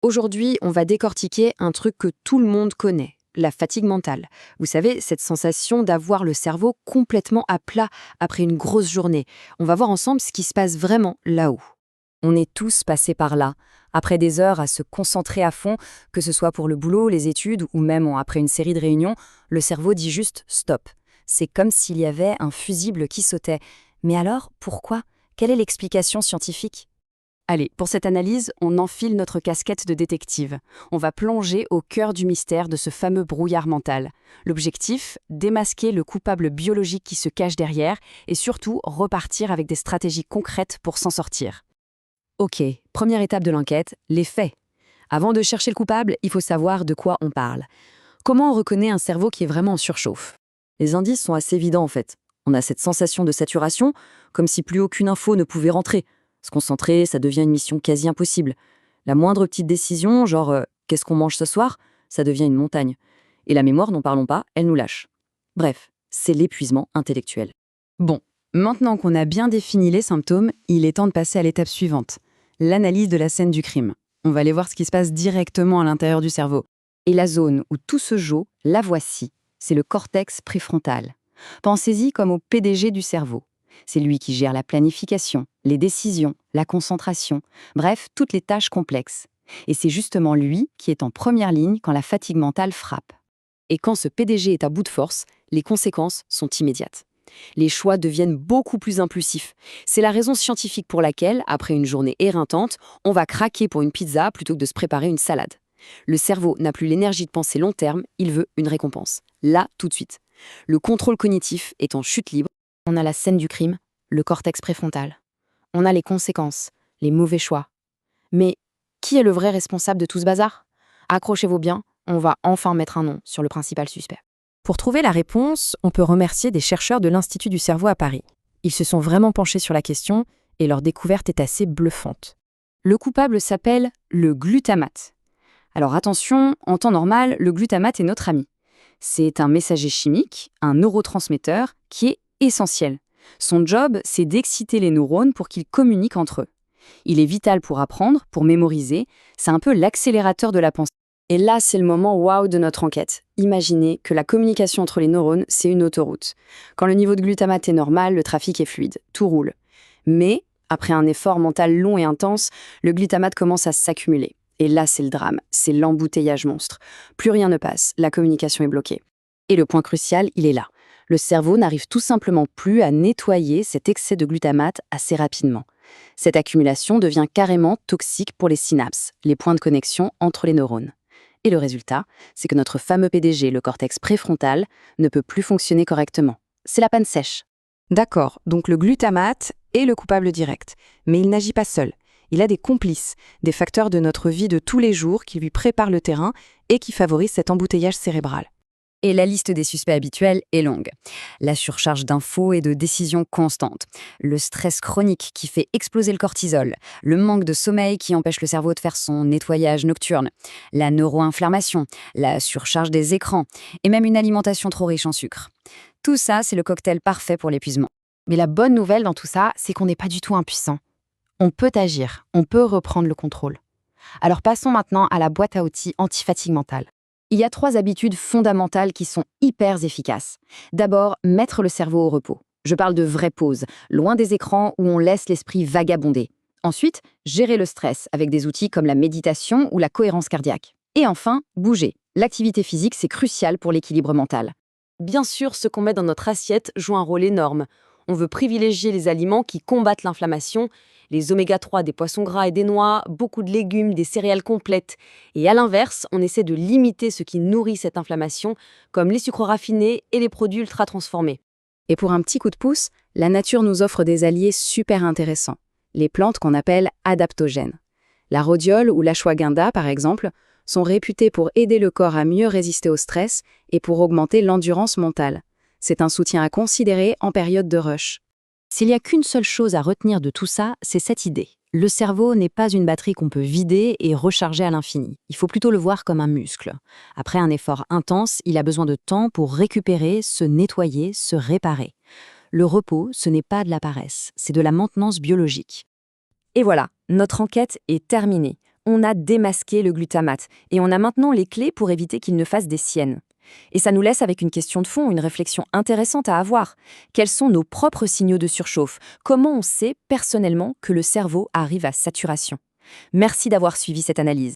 Aujourd'hui, on va décortiquer un truc que tout le monde connaît, la fatigue mentale. Vous savez, cette sensation d'avoir le cerveau complètement à plat après une grosse journée. On va voir ensemble ce qui se passe vraiment là-haut. On est tous passés par là, après des heures à se concentrer à fond, que ce soit pour le boulot, les études ou même après une série de réunions, le cerveau dit juste stop. C'est comme s'il y avait un fusible qui sautait. Mais alors, pourquoi? Quelle est l'explication scientifique? Allez, pour cette analyse, on enfile notre casquette de détective. On va plonger au cœur du mystère de ce fameux brouillard mental. L'objectif, démasquer le coupable biologique qui se cache derrière et surtout repartir avec des stratégies concrètes pour s'en sortir. Ok, première étape de l'enquête, les faits. Avant de chercher le coupable, il faut savoir de quoi on parle. Comment on reconnaît un cerveau qui est vraiment en surchauffe? Les indices sont assez évidents en fait. On a cette sensation de saturation, comme si plus aucune info ne pouvait rentrer. Se concentrer, ça devient une mission quasi impossible. La moindre petite décision, genre qu'est-ce qu'on mange ce soir, ça devient une montagne. Et la mémoire, n'en parlons pas, elle nous lâche. Bref, c'est l'épuisement intellectuel. Bon, maintenant qu'on a bien défini les symptômes, il est temps de passer à l'étape suivante, l'analyse de la scène du crime. On va aller voir ce qui se passe directement à l'intérieur du cerveau. Et la zone où tout se joue, la voici, c'est le cortex préfrontal. Pensez-y comme au PDG du cerveau. C'est lui qui gère la planification, les décisions, la concentration, bref, toutes les tâches complexes. Et c'est justement lui qui est en première ligne quand la fatigue mentale frappe. Et quand ce PDG est à bout de force, les conséquences sont immédiates. Les choix deviennent beaucoup plus impulsifs. C'est la raison scientifique pour laquelle, après une journée éreintante, on va craquer pour une pizza plutôt que de se préparer une salade. Le cerveau n'a plus l'énergie de penser long terme, il veut une récompense. Là, tout de suite. Le contrôle cognitif est en chute libre. On a la scène du crime, le cortex préfrontal. On a les conséquences, les mauvais choix. Mais qui est le vrai responsable de tout ce bazar? Accrochez-vous bien, on va enfin mettre un nom sur le principal suspect. Pour trouver la réponse, on peut remercier des chercheurs de l'Institut du cerveau à Paris. Ils se sont vraiment penchés sur la question et leur découverte est assez bluffante. Le coupable s'appelle le glutamate. Alors attention, en temps normal, le glutamate est notre ami. C'est un messager chimique, un neurotransmetteur, qui est essentiel. Son job, c'est d'exciter les neurones pour qu'ils communiquent entre eux. Il est vital pour apprendre, pour mémoriser, c'est un peu l'accélérateur de la pensée. Et là, c'est le moment waouh de notre enquête. Imaginez que la communication entre les neurones, c'est une autoroute. Quand le niveau de glutamate est normal, le trafic est fluide, tout roule. Mais, après un effort mental long et intense, le glutamate commence à s'accumuler. Et là, c'est le drame, c'est l'embouteillage monstre. Plus rien ne passe, la communication est bloquée. Et le point crucial, il est là. Le cerveau n'arrive tout simplement plus à nettoyer cet excès de glutamate assez rapidement. Cette accumulation devient carrément toxique pour les synapses, les points de connexion entre les neurones. Et le résultat, c'est que notre fameux PDG, le cortex préfrontal, ne peut plus fonctionner correctement. C'est la panne sèche. D'accord, donc le glutamate est le coupable direct. Mais il n'agit pas seul. Il a des complices, des facteurs de notre vie de tous les jours qui lui préparent le terrain et qui favorisent cet embouteillage cérébral. Et la liste des suspects habituels est longue. La surcharge d'infos et de décisions constantes, le stress chronique qui fait exploser le cortisol, le manque de sommeil qui empêche le cerveau de faire son nettoyage nocturne, la neuroinflammation, la surcharge des écrans et même une alimentation trop riche en sucre. Tout ça, c'est le cocktail parfait pour l'épuisement. Mais la bonne nouvelle dans tout ça, c'est qu'on n'est pas du tout impuissant. On peut agir, on peut reprendre le contrôle. Alors passons maintenant à la boîte à outils anti-fatigue mentale. Il y a 3 habitudes fondamentales qui sont hyper efficaces. D'abord, mettre le cerveau au repos. Je parle de vraies pauses, loin des écrans où on laisse l'esprit vagabonder. Ensuite, gérer le stress avec des outils comme la méditation ou la cohérence cardiaque. Et enfin, bouger. L'activité physique, c'est crucial pour l'équilibre mental. Bien sûr, ce qu'on met dans notre assiette joue un rôle énorme. On veut privilégier les aliments qui combattent l'inflammation, les oméga-3 des poissons gras et des noix, beaucoup de légumes, des céréales complètes. Et à l'inverse, on essaie de limiter ce qui nourrit cette inflammation, comme les sucres raffinés et les produits ultra transformés. Et pour un petit coup de pouce, la nature nous offre des alliés super intéressants, les plantes qu'on appelle adaptogènes. La rhodiole ou l'ashwagandha, par exemple, sont réputées pour aider le corps à mieux résister au stress et pour augmenter l'endurance mentale. C'est un soutien à considérer en période de rush. S'il n'y a qu'une seule chose à retenir de tout ça, c'est cette idée. Le cerveau n'est pas une batterie qu'on peut vider et recharger à l'infini. Il faut plutôt le voir comme un muscle. Après un effort intense, il a besoin de temps pour récupérer, se nettoyer, se réparer. Le repos, ce n'est pas de la paresse, c'est de la maintenance biologique. Et voilà, notre enquête est terminée. on a démasqué le glutamate et on a maintenant les clés pour éviter qu'il ne fasse des siennes. Et ça nous laisse avec une question de fond, une réflexion intéressante à avoir. Quels sont nos propres signaux de surchauffe? Comment on sait personnellement que le cerveau arrive à saturation? Merci d'avoir suivi cette analyse.